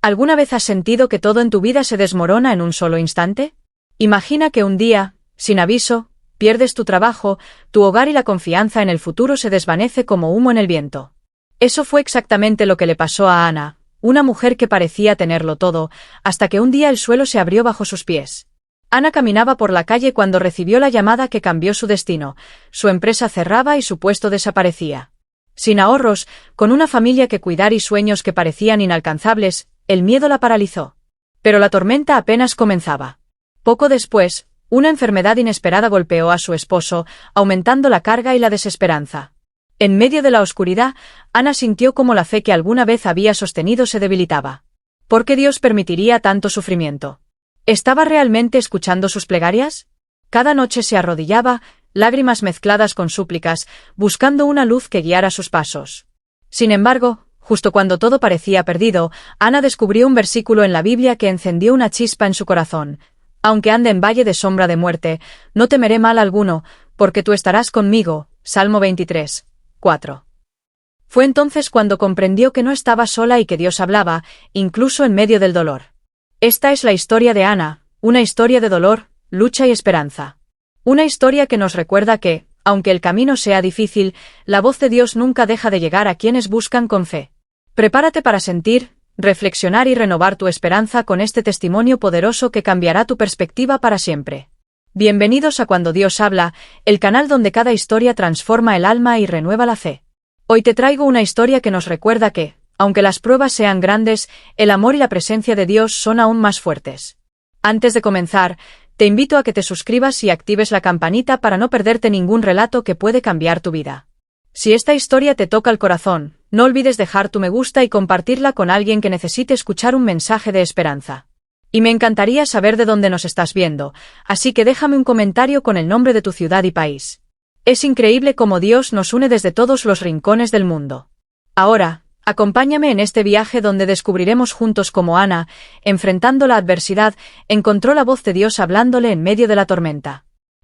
¿Alguna vez has sentido que todo en tu vida se desmorona en un solo instante? Imagina que un día, sin aviso, pierdes tu trabajo, tu hogar y la confianza en el futuro se desvanece como humo en el viento. Eso fue exactamente lo que le pasó a Ana, una mujer que parecía tenerlo todo, hasta que un día el suelo se abrió bajo sus pies. Ana caminaba por la calle cuando recibió la llamada que cambió su destino. Su empresa cerraba y su puesto desaparecía. Sin ahorros, con una familia que cuidar y sueños que parecían inalcanzables, el miedo la paralizó. Pero la tormenta apenas comenzaba. Poco después, una enfermedad inesperada golpeó a su esposo, aumentando la carga y la desesperanza. En medio de la oscuridad, Ana sintió como la fe que alguna vez había sostenido se debilitaba. ¿Por qué Dios permitiría tanto sufrimiento? ¿Estaba realmente escuchando sus plegarias? Cada noche se arrodillaba, lágrimas mezcladas con súplicas, buscando una luz que guiara sus pasos. Sin embargo, justo cuando todo parecía perdido, Ana descubrió un versículo en la Biblia que encendió una chispa en su corazón. Aunque ande en valle de sombra de muerte, no temeré mal alguno, porque tú estarás conmigo. Salmo 23, 4. Fue entonces cuando comprendió que no estaba sola y que Dios hablaba, incluso en medio del dolor. Esta es la historia de Ana, una historia de dolor, lucha y esperanza. Una historia que nos recuerda que, aunque el camino sea difícil, la voz de Dios nunca deja de llegar a quienes buscan con fe. Prepárate para sentir, reflexionar y renovar tu esperanza con este testimonio poderoso que cambiará tu perspectiva para siempre. Bienvenidos a Cuando Dios habla, el canal donde cada historia transforma el alma y renueva la fe. Hoy te traigo una historia que nos recuerda que, aunque las pruebas sean grandes, el amor y la presencia de Dios son aún más fuertes. Antes de comenzar, te invito a que te suscribas y actives la campanita para no perderte ningún relato que puede cambiar tu vida. Si esta historia te toca el corazón, no olvides dejar tu me gusta y compartirla con alguien que necesite escuchar un mensaje de esperanza. Y me encantaría saber de dónde nos estás viendo, así que déjame un comentario con el nombre de tu ciudad y país. Es increíble cómo Dios nos une desde todos los rincones del mundo. Ahora, acompáñame en este viaje donde descubriremos juntos cómo Ana, enfrentando la adversidad, encontró la voz de Dios hablándole en medio de la tormenta.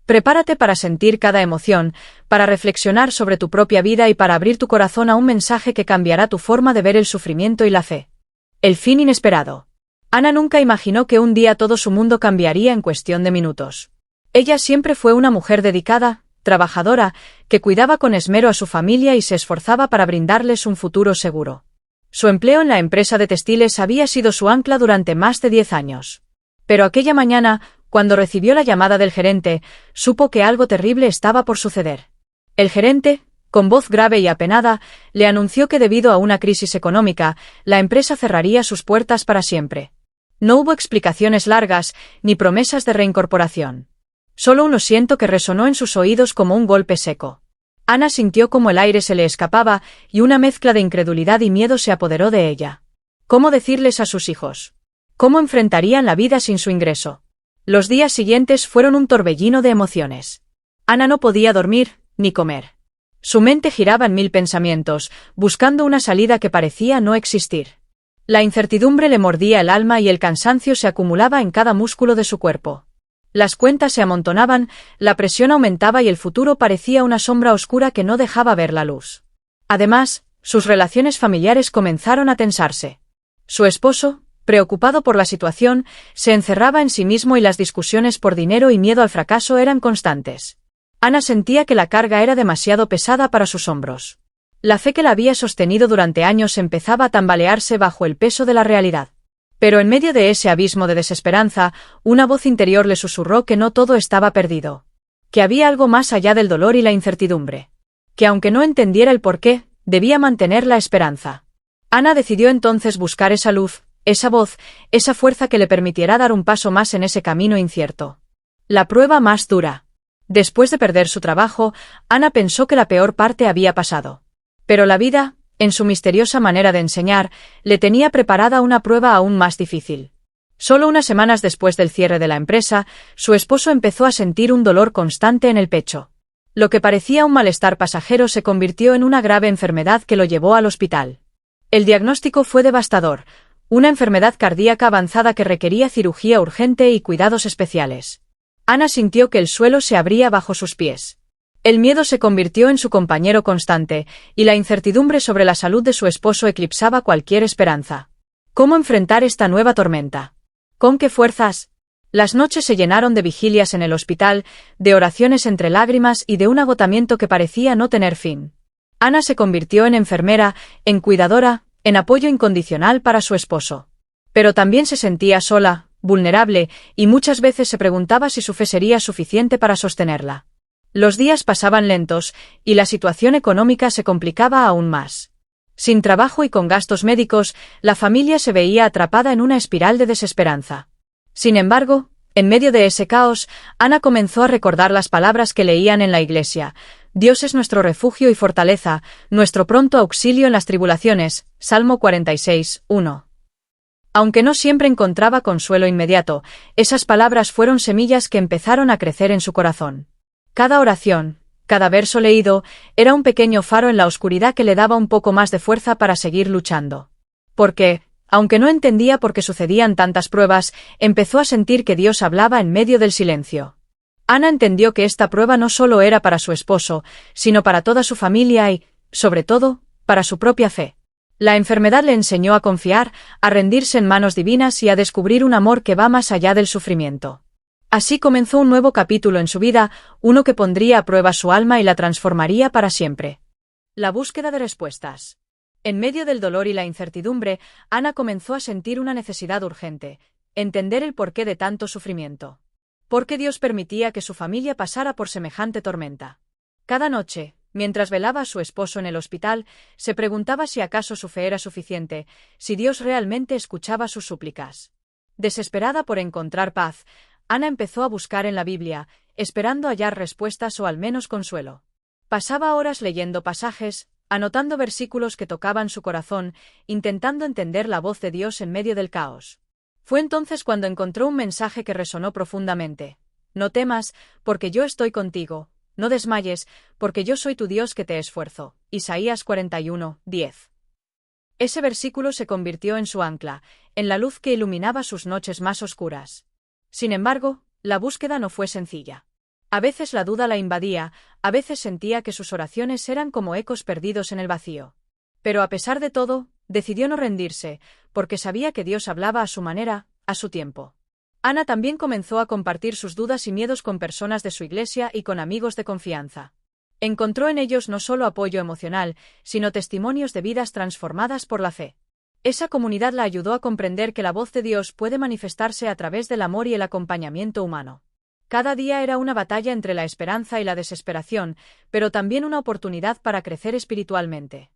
Prepárate para sentir cada emoción, para reflexionar sobre tu propia vida y para abrir tu corazón a un mensaje que cambiará tu forma de ver el sufrimiento y la fe. El fin inesperado. Ana nunca imaginó que un día todo su mundo cambiaría en cuestión de minutos. Ella siempre fue una mujer dedicada, trabajadora, que cuidaba con esmero a su familia y se esforzaba para brindarles un futuro seguro. Su empleo en la empresa de textiles había sido su ancla durante más de 10 años. Pero aquella mañana, cuando recibió la llamada del gerente, supo que algo terrible estaba por suceder. El gerente, con voz grave y apenada, le anunció que debido a una crisis económica, la empresa cerraría sus puertas para siempre. No hubo explicaciones largas, ni promesas de reincorporación. Solo un "lo siento" que resonó en sus oídos como un golpe seco. Ana sintió como el aire se le escapaba, y una mezcla de incredulidad y miedo se apoderó de ella. ¿Cómo decirles a sus hijos? ¿Cómo enfrentarían la vida sin su ingreso? Los días siguientes fueron un torbellino de emociones. Ana no podía dormir, ni comer. Su mente giraba en 1000 pensamientos, buscando una salida que parecía no existir. La incertidumbre le mordía el alma y el cansancio se acumulaba en cada músculo de su cuerpo. Las cuentas se amontonaban, la presión aumentaba y el futuro parecía una sombra oscura que no dejaba ver la luz. Además, sus relaciones familiares comenzaron a tensarse. Su esposo, preocupado por la situación, se encerraba en sí mismo y las discusiones por dinero y miedo al fracaso eran constantes. Ana sentía que la carga era demasiado pesada para sus hombros. La fe que la había sostenido durante años empezaba a tambalearse bajo el peso de la realidad. Pero en medio de ese abismo de desesperanza, una voz interior le susurró que no todo estaba perdido. Que había algo más allá del dolor y la incertidumbre. Que aunque no entendiera el porqué, debía mantener la esperanza. Ana decidió entonces buscar esa luz, esa voz, esa fuerza que le permitiera dar un paso más en ese camino incierto. La prueba más dura. Después de perder su trabajo, Ana pensó que la peor parte había pasado. Pero la vida, en su misteriosa manera de enseñar, le tenía preparada una prueba aún más difícil. Solo unas semanas después del cierre de la empresa, su esposo empezó a sentir un dolor constante en el pecho. Lo que parecía un malestar pasajero se convirtió en una grave enfermedad que lo llevó al hospital. El diagnóstico fue devastador, una enfermedad cardíaca avanzada que requería cirugía urgente y cuidados especiales. Ana sintió que el suelo se abría bajo sus pies. El miedo se convirtió en su compañero constante, y la incertidumbre sobre la salud de su esposo eclipsaba cualquier esperanza. ¿Cómo enfrentar esta nueva tormenta? ¿Con qué fuerzas? Las noches se llenaron de vigilias en el hospital, de oraciones entre lágrimas y de un agotamiento que parecía no tener fin. Ana se convirtió en enfermera, en cuidadora, en apoyo incondicional para su esposo. Pero también se sentía sola, vulnerable, y muchas veces se preguntaba si su fe sería suficiente para sostenerla. Los días pasaban lentos, y la situación económica se complicaba aún más. Sin trabajo y con gastos médicos, la familia se veía atrapada en una espiral de desesperanza. Sin embargo, en medio de ese caos, Ana comenzó a recordar las palabras que leían en la iglesia. Dios es nuestro refugio y fortaleza, nuestro pronto auxilio en las tribulaciones. Salmo 46, 1. Aunque no siempre encontraba consuelo inmediato, esas palabras fueron semillas que empezaron a crecer en su corazón. Cada oración, cada verso leído, era un pequeño faro en la oscuridad que le daba un poco más de fuerza para seguir luchando. Porque, aunque no entendía por qué sucedían tantas pruebas, empezó a sentir que Dios hablaba en medio del silencio. Ana entendió que esta prueba no solo era para su esposo, sino para toda su familia y, sobre todo, para su propia fe. La enfermedad le enseñó a confiar, a rendirse en manos divinas y a descubrir un amor que va más allá del sufrimiento. Así comenzó un nuevo capítulo en su vida, uno que pondría a prueba su alma y la transformaría para siempre. La búsqueda de respuestas. En medio del dolor y la incertidumbre, Ana comenzó a sentir una necesidad urgente: entender el porqué de tanto sufrimiento. ¿Por qué Dios permitía que su familia pasara por semejante tormenta? Cada noche, mientras velaba a su esposo en el hospital, se preguntaba si acaso su fe era suficiente, si Dios realmente escuchaba sus súplicas. Desesperada por encontrar paz, Ana empezó a buscar en la Biblia, esperando hallar respuestas o al menos consuelo. Pasaba horas leyendo pasajes, anotando versículos que tocaban su corazón, intentando entender la voz de Dios en medio del caos. Fue entonces cuando encontró un mensaje que resonó profundamente. No temas, porque yo estoy contigo. No desmayes, porque yo soy tu Dios que te esfuerzo. Isaías 41, 10. Ese versículo se convirtió en su ancla, en la luz que iluminaba sus noches más oscuras. Sin embargo, la búsqueda no fue sencilla. A veces la duda la invadía, a veces sentía que sus oraciones eran como ecos perdidos en el vacío. Pero a pesar de todo, decidió no rendirse, porque sabía que Dios hablaba a su manera, a su tiempo. Ana también comenzó a compartir sus dudas y miedos con personas de su iglesia y con amigos de confianza. Encontró en ellos no solo apoyo emocional, sino testimonios de vidas transformadas por la fe. Esa comunidad la ayudó a comprender que la voz de Dios puede manifestarse a través del amor y el acompañamiento humano. Cada día era una batalla entre la esperanza y la desesperación, pero también una oportunidad para crecer espiritualmente.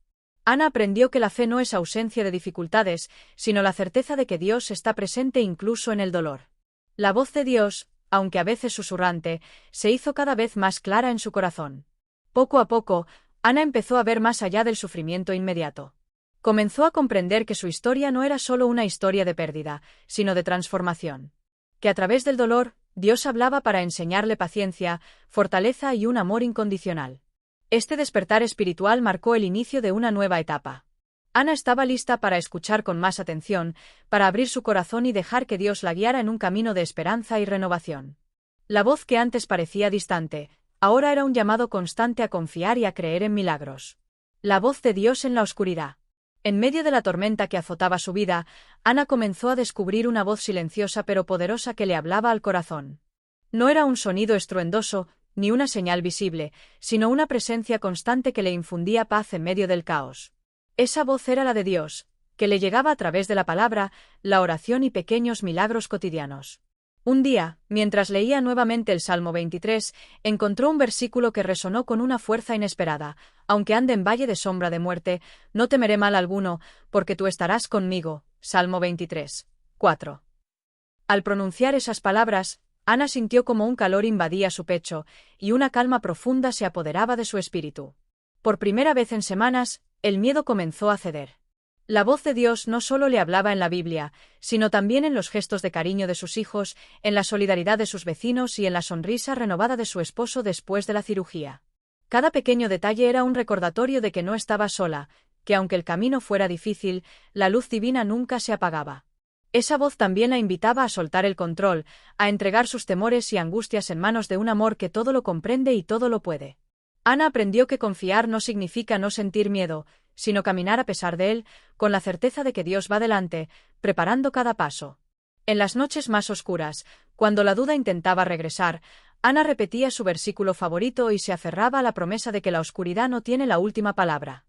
Ana aprendió que la fe no es ausencia de dificultades, sino la certeza de que Dios está presente incluso en el dolor. La voz de Dios, aunque a veces susurrante, se hizo cada vez más clara en su corazón. Poco a poco, Ana empezó a ver más allá del sufrimiento inmediato. Comenzó a comprender que su historia no era solo una historia de pérdida, sino de transformación. Que a través del dolor, Dios hablaba para enseñarle paciencia, fortaleza y un amor incondicional. Este despertar espiritual marcó el inicio de una nueva etapa. Ana estaba lista para escuchar con más atención, para abrir su corazón y dejar que Dios la guiara en un camino de esperanza y renovación. La voz que antes parecía distante, ahora era un llamado constante a confiar y a creer en milagros. La voz de Dios en la oscuridad. En medio de la tormenta que azotaba su vida, Ana comenzó a descubrir una voz silenciosa pero poderosa que le hablaba al corazón. No era un sonido estruendoso, ni una señal visible, sino una presencia constante que le infundía paz en medio del caos. Esa voz era la de Dios, que le llegaba a través de la palabra, la oración y pequeños milagros cotidianos. Un día, mientras leía nuevamente el Salmo 23, encontró un versículo que resonó con una fuerza inesperada: aunque ande en valle de sombra de muerte, no temeré mal alguno, porque tú estarás conmigo. Salmo 23, 4. Al pronunciar esas palabras, Ana sintió como un calor invadía su pecho, y una calma profunda se apoderaba de su espíritu. Por primera vez en semanas, el miedo comenzó a ceder. La voz de Dios no solo le hablaba en la Biblia, sino también en los gestos de cariño de sus hijos, en la solidaridad de sus vecinos y en la sonrisa renovada de su esposo después de la cirugía. Cada pequeño detalle era un recordatorio de que no estaba sola, que aunque el camino fuera difícil, la luz divina nunca se apagaba. Esa voz también la invitaba a soltar el control, a entregar sus temores y angustias en manos de un amor que todo lo comprende y todo lo puede. Ana aprendió que confiar no significa no sentir miedo, sino caminar a pesar de él, con la certeza de que Dios va delante, preparando cada paso. En las noches más oscuras, cuando la duda intentaba regresar, Ana repetía su versículo favorito y se aferraba a la promesa de que la oscuridad no tiene la última palabra.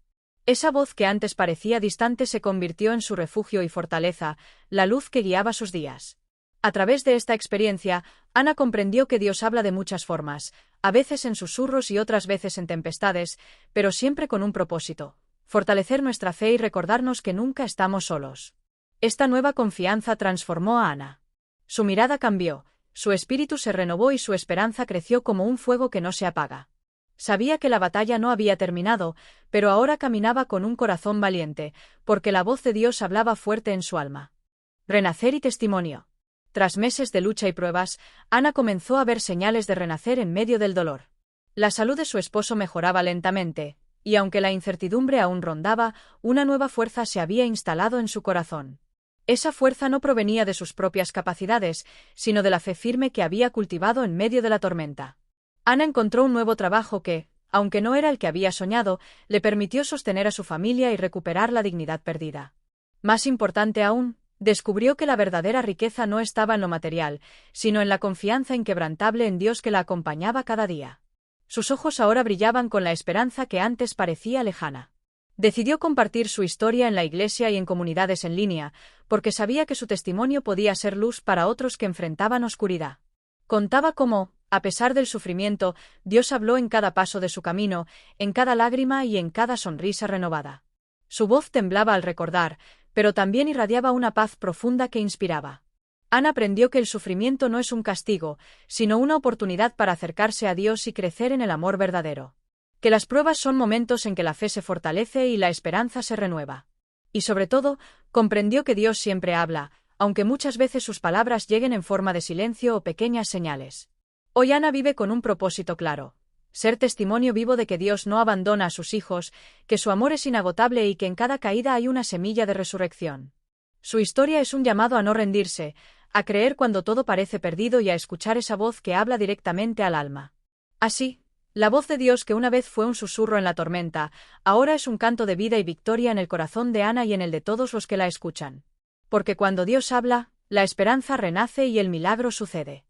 Esa voz que antes parecía distante se convirtió en su refugio y fortaleza, la luz que guiaba sus días. A través de esta experiencia, Ana comprendió que Dios habla de muchas formas, a veces en susurros y otras veces en tempestades, pero siempre con un propósito: fortalecer nuestra fe y recordarnos que nunca estamos solos. Esta nueva confianza transformó a Ana. Su mirada cambió, su espíritu se renovó y su esperanza creció como un fuego que no se apaga. Sabía que la batalla no había terminado, pero ahora caminaba con un corazón valiente, porque la voz de Dios hablaba fuerte en su alma. Renacer y testimonio. Tras meses de lucha y pruebas, Ana comenzó a ver señales de renacer en medio del dolor. La salud de su esposo mejoraba lentamente, y aunque la incertidumbre aún rondaba, una nueva fuerza se había instalado en su corazón. Esa fuerza no provenía de sus propias capacidades, sino de la fe firme que había cultivado en medio de la tormenta. Ana encontró un nuevo trabajo que, aunque no era el que había soñado, le permitió sostener a su familia y recuperar la dignidad perdida. Más importante aún, descubrió que la verdadera riqueza no estaba en lo material, sino en la confianza inquebrantable en Dios que la acompañaba cada día. Sus ojos ahora brillaban con la esperanza que antes parecía lejana. Decidió compartir su historia en la iglesia y en comunidades en línea, porque sabía que su testimonio podía ser luz para otros que enfrentaban oscuridad. Contaba cómo, a pesar del sufrimiento, Dios habló en cada paso de su camino, en cada lágrima y en cada sonrisa renovada. Su voz temblaba al recordar, pero también irradiaba una paz profunda que inspiraba. Ana aprendió que el sufrimiento no es un castigo, sino una oportunidad para acercarse a Dios y crecer en el amor verdadero. Que las pruebas son momentos en que la fe se fortalece y la esperanza se renueva. Y sobre todo, comprendió que Dios siempre habla, aunque muchas veces sus palabras lleguen en forma de silencio o pequeñas señales. Hoy Ana vive con un propósito claro: ser testimonio vivo de que Dios no abandona a sus hijos, que su amor es inagotable y que en cada caída hay una semilla de resurrección. Su historia es un llamado a no rendirse, a creer cuando todo parece perdido y a escuchar esa voz que habla directamente al alma. Así, la voz de Dios que una vez fue un susurro en la tormenta, ahora es un canto de vida y victoria en el corazón de Ana y en el de todos los que la escuchan. Porque cuando Dios habla, la esperanza renace y el milagro sucede.